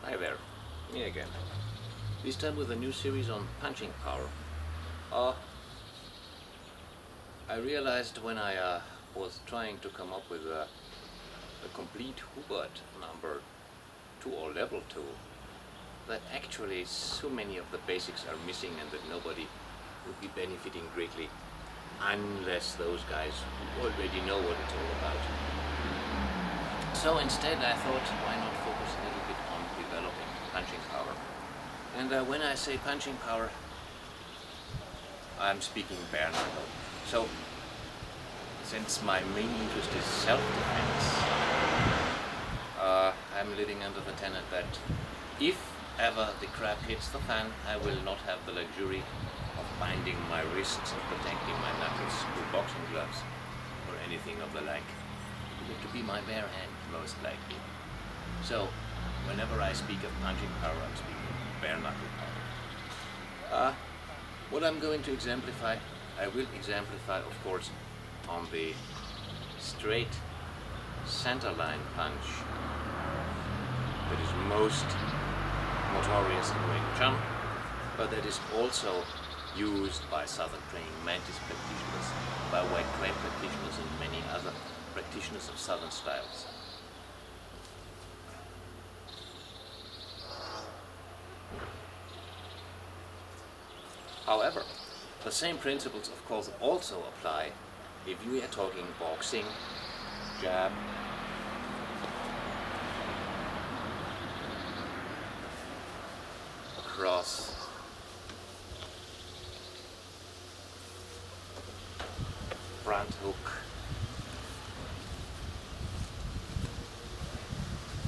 Hi there, me again. This time with a new series on punching power. I realized when I was trying to come up with a complete Hubert number 2 or level 2 that actually so many of the basics are missing and that nobody would be benefiting greatly unless those guys who already know what it's all about. So instead I thought, why not focus a little bit on developing punching power. And when I say punching power, I'm speaking bare knuckle. So, since my main interest is self-defense, I'm living under the tenet that if ever the crap hits the fan, I will not have the luxury of binding my wrists and protecting my knuckles with boxing gloves or anything of the like. It will to be my bare hand, most likely. So, whenever I speak of punching power, I'm speaking bare knuckle power. What I'm going to exemplify, I will exemplify, of course, on the straight center line punch that is most notorious in Wing Chun, but that is also used by Southern training mantis practitioners, by white crane practitioners, and many other practitioners of Southern styles. However, the same principles, of course, also apply if we are talking boxing, jab, cross, front hook,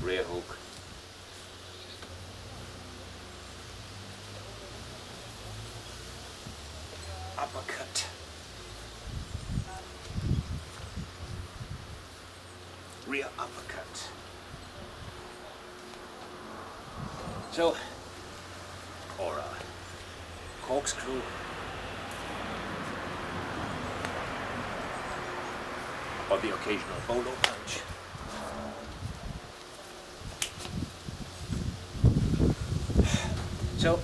rear hook, uppercut, rear uppercut. So, or a corkscrew, or the occasional bolo punch. So,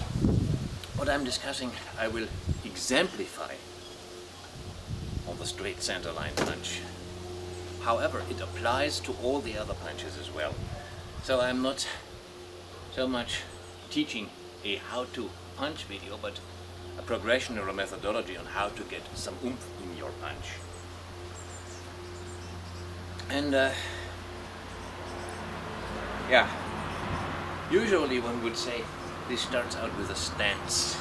what I'm discussing, I will exemplify on the straight center line punch. However, it applies to all the other punches as well. So I'm not so much teaching a how to punch video, but a progression or a methodology on how to get some oomph in your punch. And usually one would say this starts out with a stance.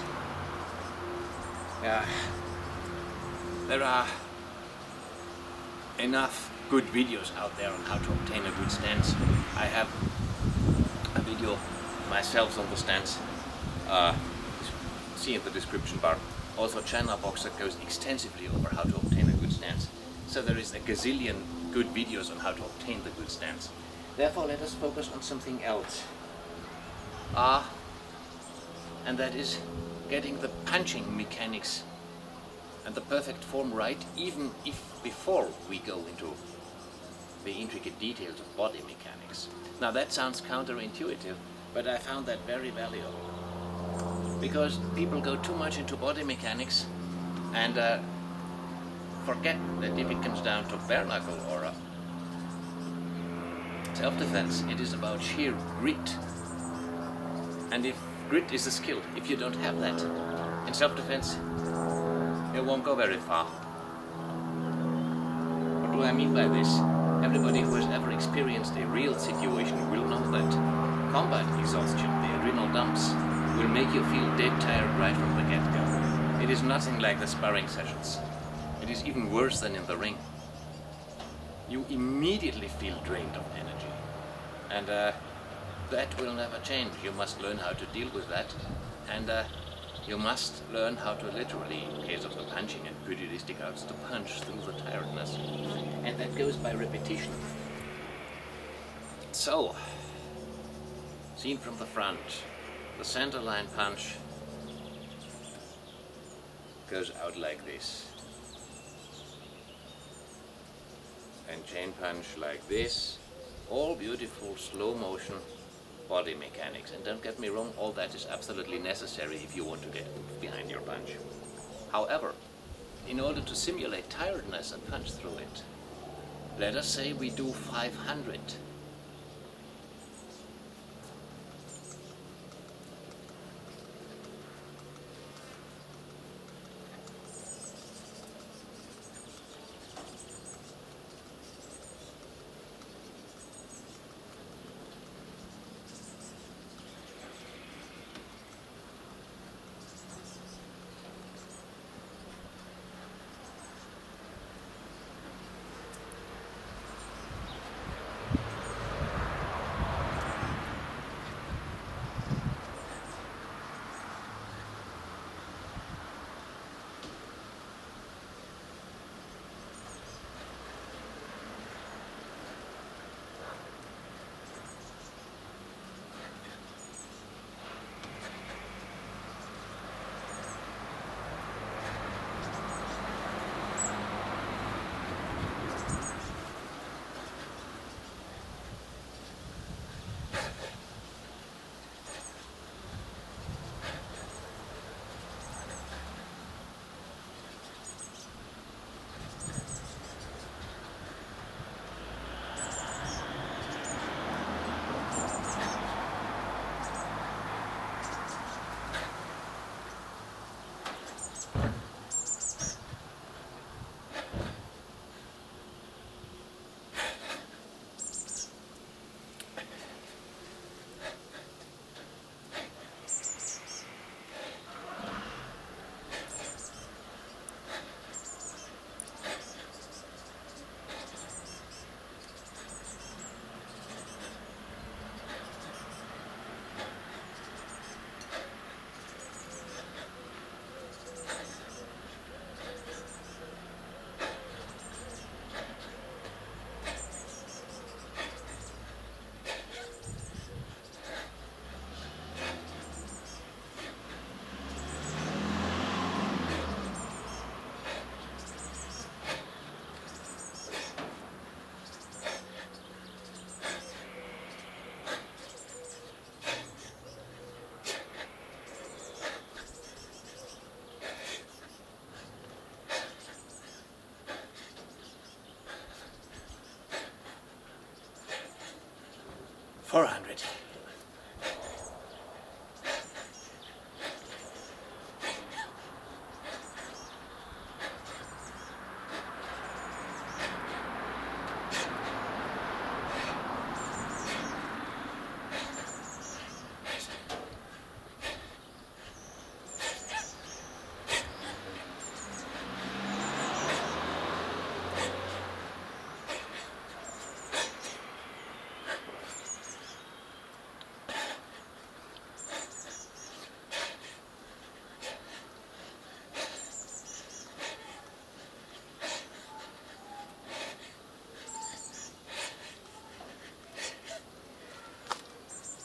There are enough good videos out there on how to obtain a good stance. I have a video myself on the stance, see in the description bar. Also, Chinaboxer goes extensively over how to obtain a good stance. So there is a gazillion good videos on how to obtain the good stance. Therefore, let us focus on something else. And that is getting the punching mechanics and the perfect form right, even if before we go into the intricate details of body mechanics. Now that sounds counterintuitive, but I found that very valuable. Because people go too much into body mechanics and forget that if it comes down to bare knuckle or self-defense, it is about sheer grit. And if grit is a skill, if you don't have that in self-defense, you won't go very far. What do I mean by this? Everybody who has ever experienced a real situation will know that combat exhaustion, the adrenal dumps, will make you feel dead tired right from the get-go. It is nothing like the sparring sessions. It is even worse than in the ring. You immediately feel drained of energy. And that will never change. You must learn how to deal with that. And you must learn how to literally, in case of the punching and pugilistic arts, to punch through the tiredness. And that goes by repetition. So, seen from the front, the center line punch goes out like this. And chain punch like this. All beautiful slow motion body mechanics. And don't get me wrong, all that is absolutely necessary if you want to get behind your punch. However, in order to simulate tiredness and punch through it, let us say we do 500. $400.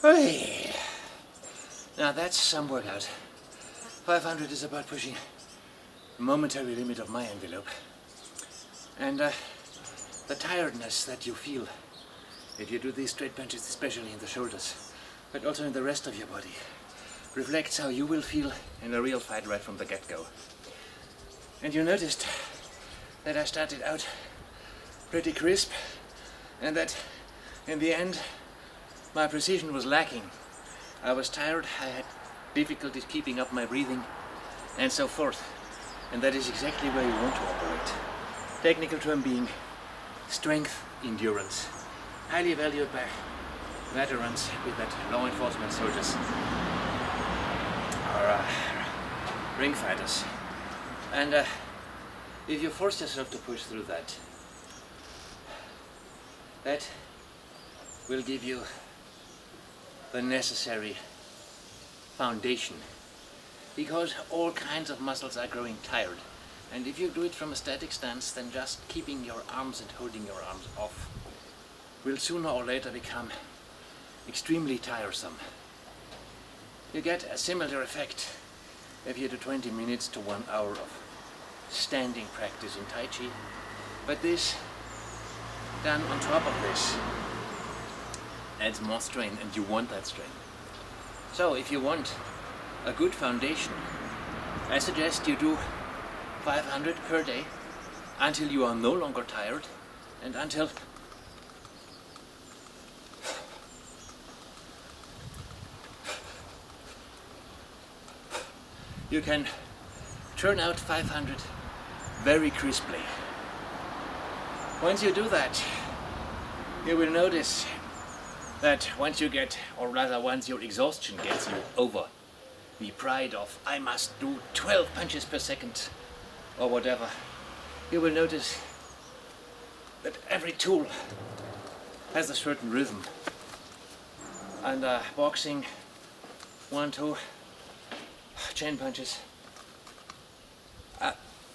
Hey. Now that's some workout. 500 is about pushing the momentary limit of my envelope. And the tiredness that you feel if you do these straight punches, especially in the shoulders, but also in the rest of your body, reflects how you will feel in a real fight right from the get-go. And you noticed that I started out pretty crisp, and that in the end my precision was lacking. I was tired, I had difficulties keeping up my breathing, and so forth. And that is exactly where you want to operate. Technical term being strength endurance. Highly valued by veterans with that law enforcement soldiers or ring fighters. And if you force yourself to push through that, that will give you the necessary foundation, because all kinds of muscles are growing tired, and if you do it from a static stance, then just keeping your arms and holding your arms off will sooner or later become extremely tiresome. You get a similar effect if you do 20 minutes to 1 hour of standing practice in Tai Chi, but this done on top of this adds more strain, and you want that strain. So if you want a good foundation, I suggest you do 500 per day until you are no longer tired and until you can churn out 500 very crisply. Once you do that, you will notice that once you get, or rather once your exhaustion gets you over the pride of I must do 12 punches per second or whatever, you will notice that every tool has a certain rhythm. And boxing, 1, 2, chain punches,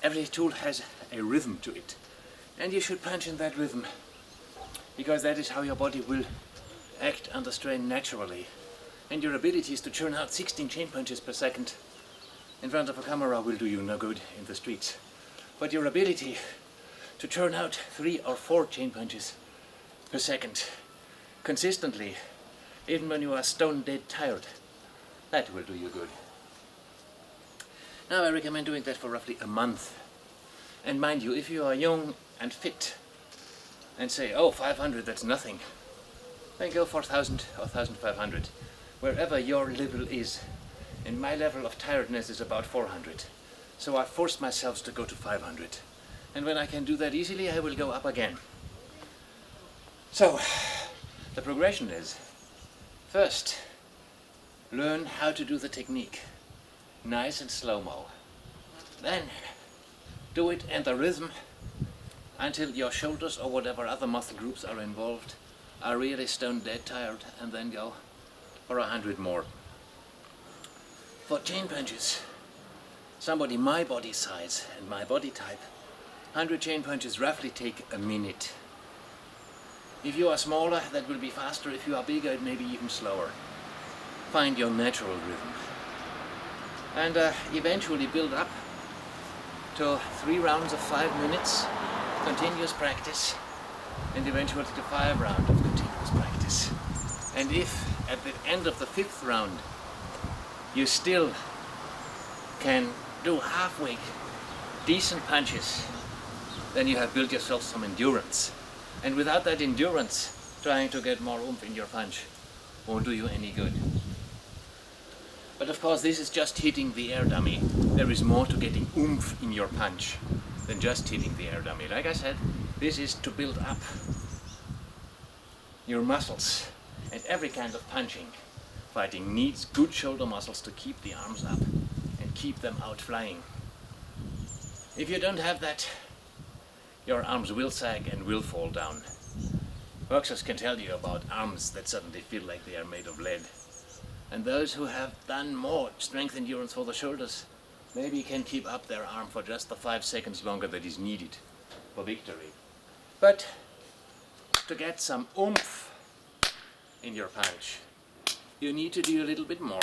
every tool has a rhythm to it, and you should punch in that rhythm, because that is how your body will act under strain naturally. And your abilities to churn out 16 chain punches per second in front of a camera will do you no good in the streets. But your ability to churn out 3 or 4 chain punches per second consistently, even when you are stone dead tired, that will do you good. Now I recommend doing that for roughly a month. And mind you, if you are young and fit and say, oh, 500, that's nothing, then go for 1000 or 1500, wherever your level is. And my level of tiredness is about 400. So I forced myself to go to 500. And when I can do that easily, I will go up again. So the progression is, first, learn how to do the technique. Nice and slow-mo. Then do it in the rhythm until your shoulders or whatever other muscle groups are involved are really stone dead tired, and then go for 100 more. For chain punches, somebody my body size and my body type, 100 chain punches roughly take a minute. If you are smaller, that will be faster. If you are bigger, it may be even slower. Find your natural rhythm. And eventually build up to 3 rounds of 5 minutes, continuous practice, and eventually to 5 rounds of continuous practice. And if at the end of the 5th round you still can do halfway decent punches, then you have built yourself some endurance. And without that endurance, trying to get more oomph in your punch won't do you any good. But of course, this is just hitting the air dummy. There is more to getting oomph in your punch than just hitting the air dummy. Like I said, this is to build up your muscles. And every kind of punching, fighting needs good shoulder muscles to keep the arms up and keep them out flying. If you don't have that, your arms will sag and will fall down. Boxers can tell you about arms that suddenly feel like they are made of lead. And those who have done more strength endurance for the shoulders maybe can keep up their arm for just the 5 seconds longer that is needed for victory. But to get some oomph in your punch, you need to do a little bit more.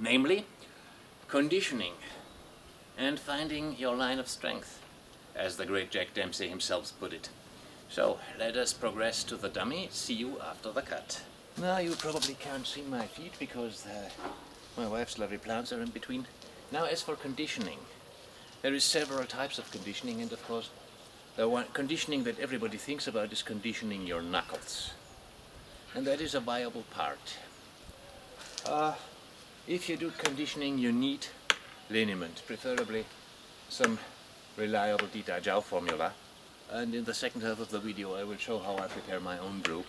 Namely, conditioning and finding your line of strength, as the great Jack Dempsey himself put it. So let us progress to the dummy. See you after the cut. Now you probably can't see my feet because my wife's lovely plants are in between. Now as for conditioning, there is several types of conditioning, and of course the one conditioning that everybody thinks about is conditioning your knuckles. And that is a viable part. If you do conditioning, you need liniment, preferably some reliable Dita Jiao formula. And in the second half of the video I will show how I prepare my own brew.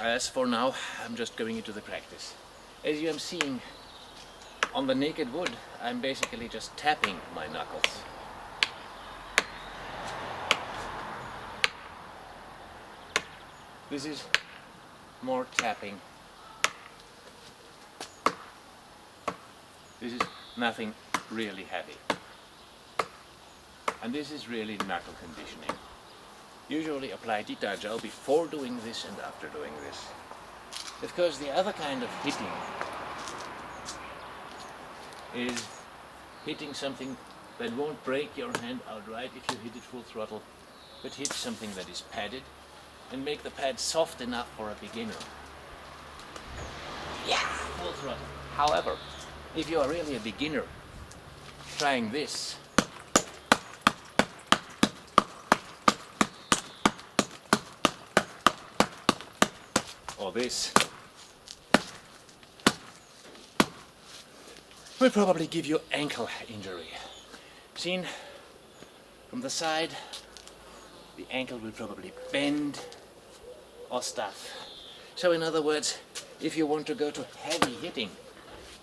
As for now, I'm just going into the practice. As you am seeing on the naked wood, I'm basically just tapping my knuckles. This is more tapping. This is nothing really heavy. And this is really knuckle conditioning. Usually apply Dita Jiao before doing this and after doing this. Of course, the other kind of hitting is hitting something that won't break your hand outright if you hit it full throttle, but hit something that is padded and make the pad soft enough for a beginner. Yeah, full throttle. However, if you are really a beginner trying this, or this, will probably give you ankle injury. Seen from the side, the ankle will probably bend or stuff. So in other words, if you want to go to heavy hitting,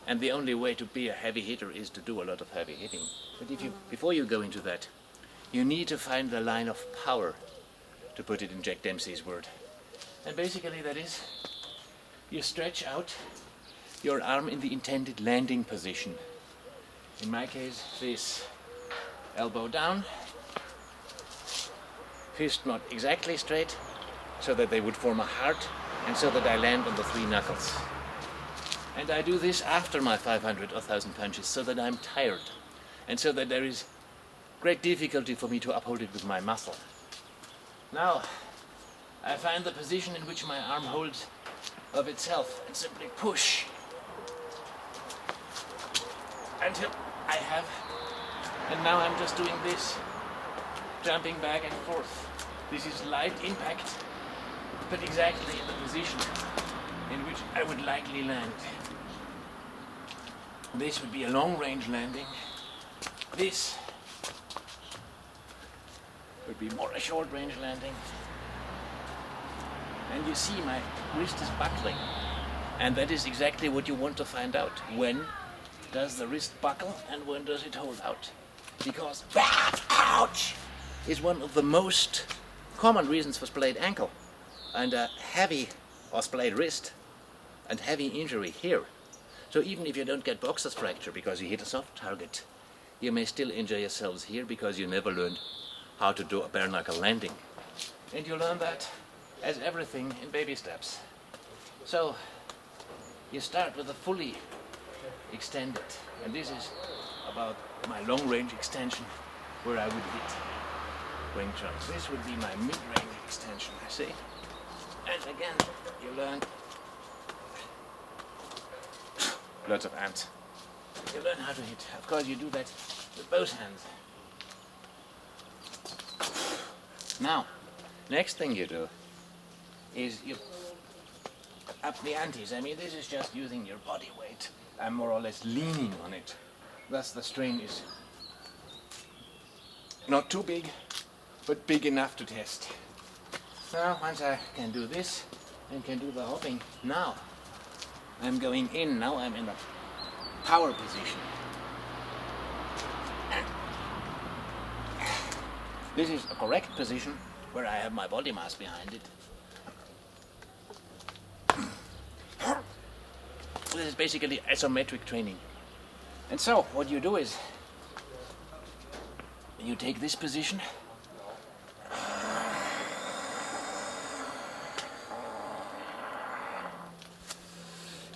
and the only way to be a heavy hitter is to do a lot of heavy hitting, but before you go into that, you need to find the line of power, to put it in Jack Dempsey's word. And basically that is, you stretch out your arm in the intended landing position. In my case, this: elbow down, fist not exactly straight, so that they would form a heart, and so that I land on the 3 knuckles. And I do this after my 500 or 1000 punches, so that I'm tired, and so that there is great difficulty for me to uphold it with my muscle. Now, I find the position in which my arm holds of itself, and simply push until I have, and now I'm just doing this, jumping back and forth. This is light impact, but exactly in the position in which I would likely land. This would be a long range landing. This would be more a short range landing. And you see my wrist is buckling. And that is exactly what you want to find out. When does the wrist buckle and when does it hold out? Because ouch is one of the most common reasons for splayed ankle and a heavy or splayed wrist and heavy injury here. So even if you don't get boxer's fracture because you hit a soft target, you may still injure yourselves here because you never learned how to do a bare knuckle landing. And you learn that, as everything, in baby steps. So you start with a fully extended, and this is about my long range extension where I would hit Wing Chun. This would be my mid-range extension, I see. And again, you learn lots of ants. You learn how to hit. Of course, you do that with both hands. Now, next thing you do is you up the antes. I mean, this is just using your body weight. I'm more or less leaning on it. Thus, the strain is not too big, but big enough to test. Now, once I can do this and can do the hopping, now I'm going in. Now I'm in a power position. This is a correct position where I have my body mass behind it. This is basically isometric training. And so what you do is you take this position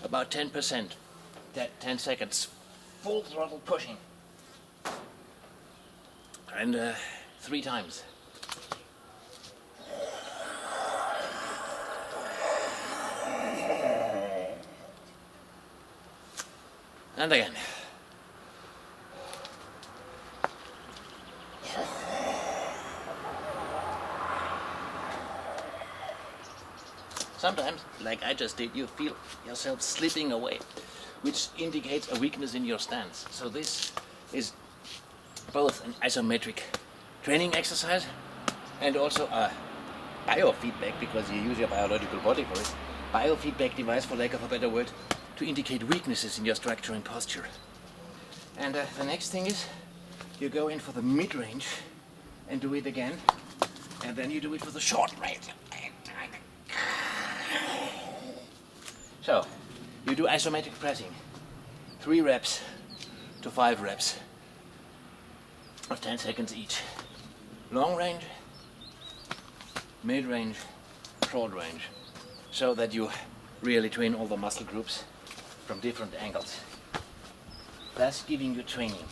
about 10%, 10 seconds, full throttle pushing, and 3 times. And again. Sometimes, like I just did, you feel yourself slipping away, which indicates a weakness in your stance. So this is both an isometric training exercise and also a biofeedback, because you use your biological body for it. Biofeedback device, for lack of a better word, to indicate weaknesses in your structure and posture. And the next thing is you go in for the mid-range and do it again, and then you do it for the short range. So you do isometric pressing, 3 reps to 5 reps of 10 seconds each. Long range, mid-range, short range, so that you really train all the muscle groups from different angles, thus giving you training.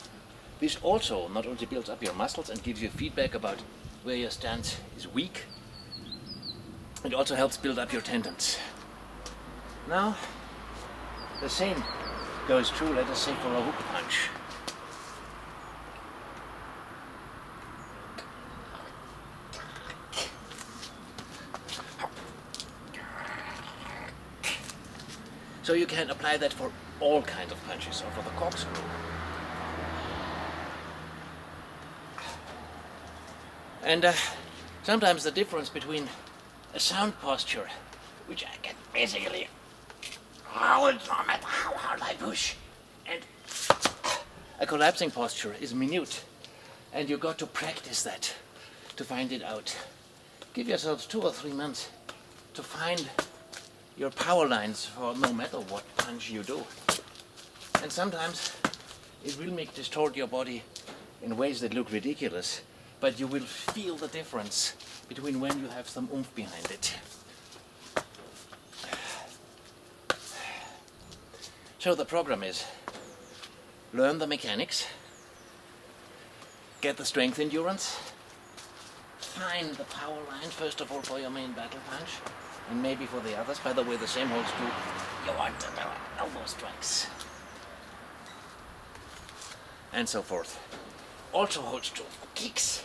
This also not only builds up your muscles and gives you feedback about where your stance is weak, It also helps build up your tendons. Now, the same goes true, let us say, for a hook punch. So you can apply that for all kinds of punches, or for the corkscrew. And sometimes the difference between a sound posture, which I can basically hold no matter how hard I push, and a collapsing posture is minute. And you got to practice that to find it out. Give yourselves 2 or 3 months to find your power lines for no matter what punch you do. And sometimes it will distort your body in ways that look ridiculous, but you will feel the difference between when you have some oomph behind it. So the program is learn the mechanics, get the strength endurance, find the power line first of all for your main battle punch, and maybe for the others. By the way, the same holds true. You want to do elbow strikes. And so forth. Also holds true for kicks.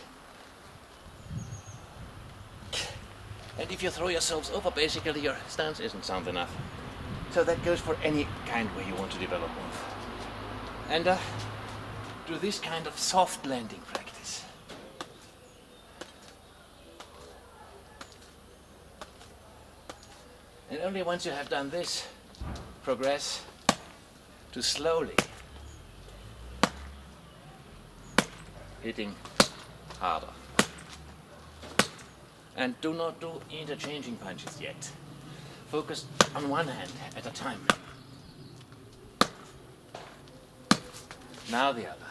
And if you throw yourselves over, basically your stance isn't sound enough. So that goes for any kind where you want to develop oomph. And do this kind of soft landing practice. And only once you have done this, progress to slowly hitting harder. And do not do interchanging punches yet. Focus on one hand at a time. Now the other.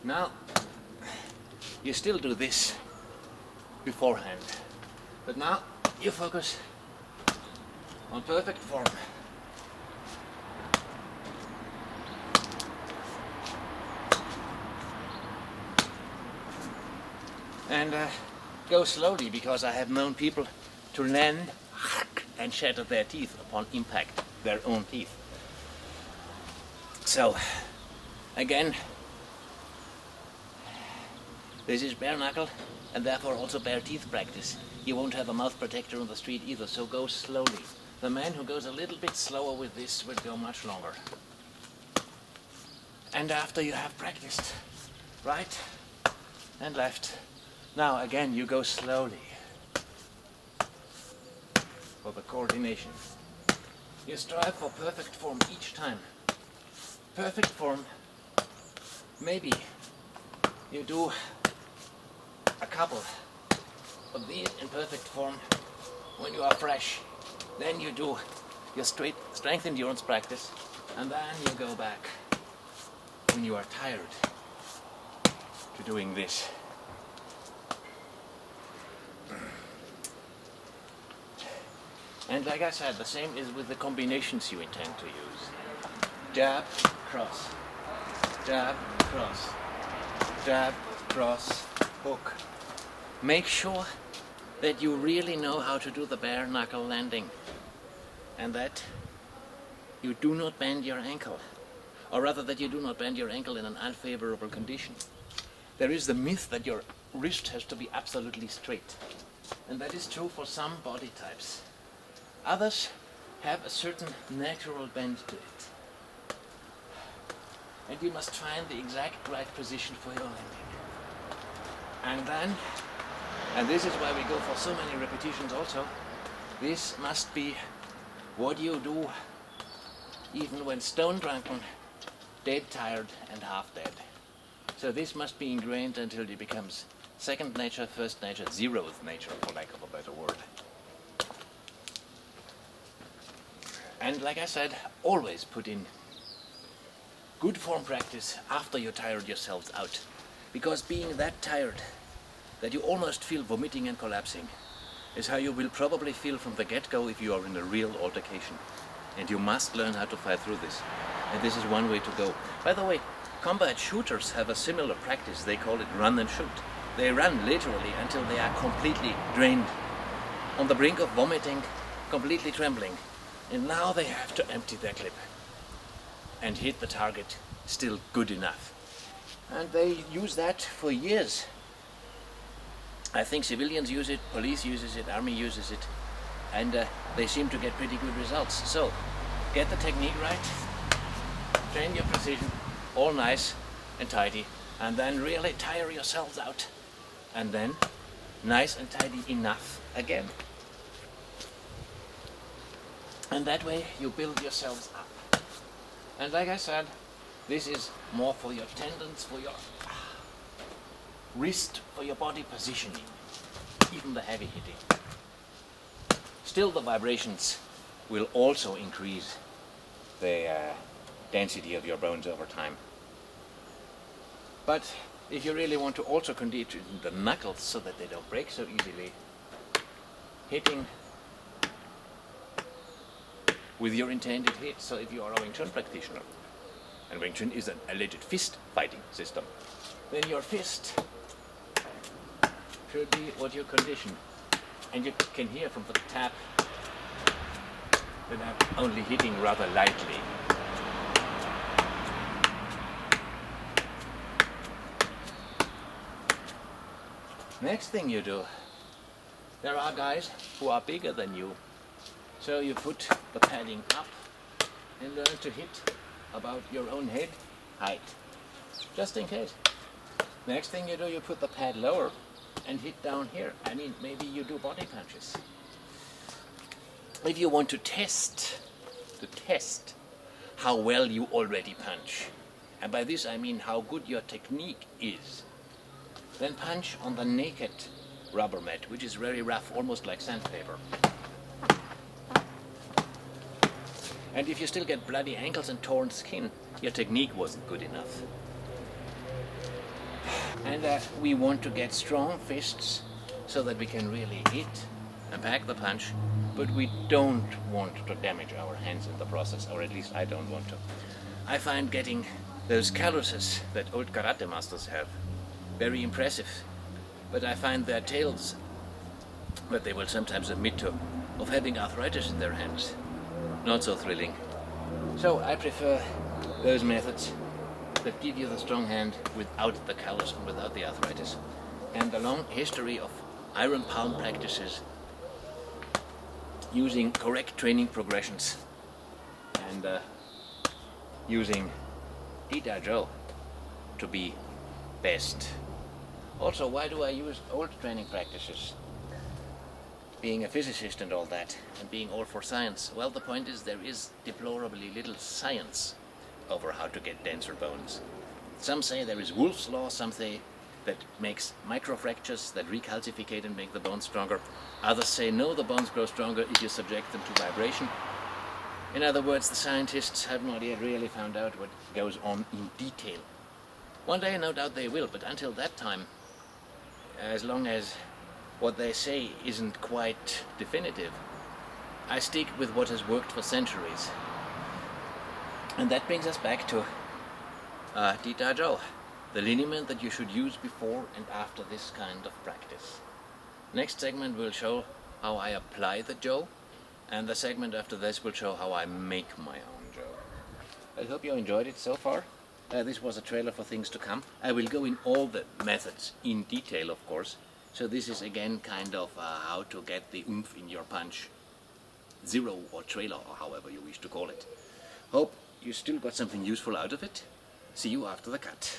Now, you still do this beforehand, but now you focus on perfect form. And go slowly, because I have known people to land and shatter their teeth upon impact, their own teeth. So, again, this is bare knuckle and therefore also bare teeth practice. You won't have a mouth protector on the street either, so go slowly. The man who goes a little bit slower with this will go much longer. And after you have practiced right and left, now again you go slowly for the coordination. You strive for perfect form each time. Perfect form, maybe you do a couple of these in perfect form when you are fresh. Then you do your strength endurance practice, and then you go back when you are tired to doing this. And like I said, the same is with the combinations you intend to use. Jab, cross, jab, cross, jab, cross, hook. Make sure that you really know how to do the bare knuckle landing, and that you do not bend your ankle, or rather that you do not bend your ankle in an unfavorable condition. There is the myth that your wrist has to be absolutely straight, and that is true for some body types. Others have a certain natural bend to it, and you must find the exact right position for your landing. And then, and this is why we go for so many repetitions also, this must be what you do even when stone drunken, dead tired and half dead. So this must be ingrained until it becomes second nature, first nature, zeroth nature, for lack of a better word. And like I said, always put in good form practice after you tired yourselves out. Because being that tired that you almost feel vomiting and collapsing is how you will probably feel from the get-go if you are in a real altercation. And you must learn how to fight through this. And this is one way to go. By the way, Combat shooters have a similar practice. They call it run and shoot. They run literally until they are completely drained, on the brink of vomiting, completely trembling. And now they have to empty their clip and hit the target still good enough. And they use that for years. I think civilians use it, police uses it, army uses it, and they seem to get pretty good results. So, get the technique right, train your precision, all nice and tidy, and then really tire yourselves out. And then, nice and tidy enough again. And that way you build yourselves up. And like I said, this is more for your tendons, for your wrist, for your body positioning, even the heavy hitting. Still, the vibrations will also increase the density of your bones over time. But if you really want to also condition the knuckles so that they don't break so easily, hitting with your intended hit. So if you are a Wing Chun practitioner, and Wing Chun is an alleged fist fighting system, then your fist should be what you condition. And you can hear from the tap that I'm only hitting rather lightly. Next thing you do, there are guys who are bigger than you. So you put the padding up and learn to hit about your own head height, just in case. Next thing you do, you put the pad lower and hit down here. I mean, maybe you do body punches. If you want to test how well you already punch, and by this I mean how good your technique is, then punch on the naked rubber mat, which is very rough, almost like sandpaper. And if you still get bloody ankles and torn skin, your technique wasn't good enough. And we want to get strong fists so that we can really hit and pack the punch, but we don't want to damage our hands in the process, or at least I don't want to. I find getting those calluses that old karate masters have very impressive, but I find their tales that they will sometimes admit to of having arthritis in their hands not so thrilling. So I prefer those methods that give you the strong hand without the callus and without the arthritis. And a long history of iron palm practices using correct training progressions and using Itajo to be best. Also, why do I use old training practices? Being a physicist and all that, and being all for science. Well, the point is there is deplorably little science over how to get denser bones. Some say there is Wolff's law, some say that makes microfractures that recalcificate and make the bones stronger. Others say no, the bones grow stronger if you subject them to vibration. In other words, the scientists have not yet really found out what goes on in detail. One day, no doubt they will, but until that time, as long as what they say isn't quite definitive, I stick with what has worked for centuries. And that brings us back to Itajo, the liniment that you should use before and after this kind of practice. Next segment will show how I apply the Jo, and the segment after this will show how I make my own Jo. I hope you enjoyed it so far. This was a trailer for things to come. I will go in all the methods in detail, of course. So this is again kind of how to get the oomph in your punch. Zero or trailer, or however you wish to call it. Hope you still got something useful out of it. See you after the cut.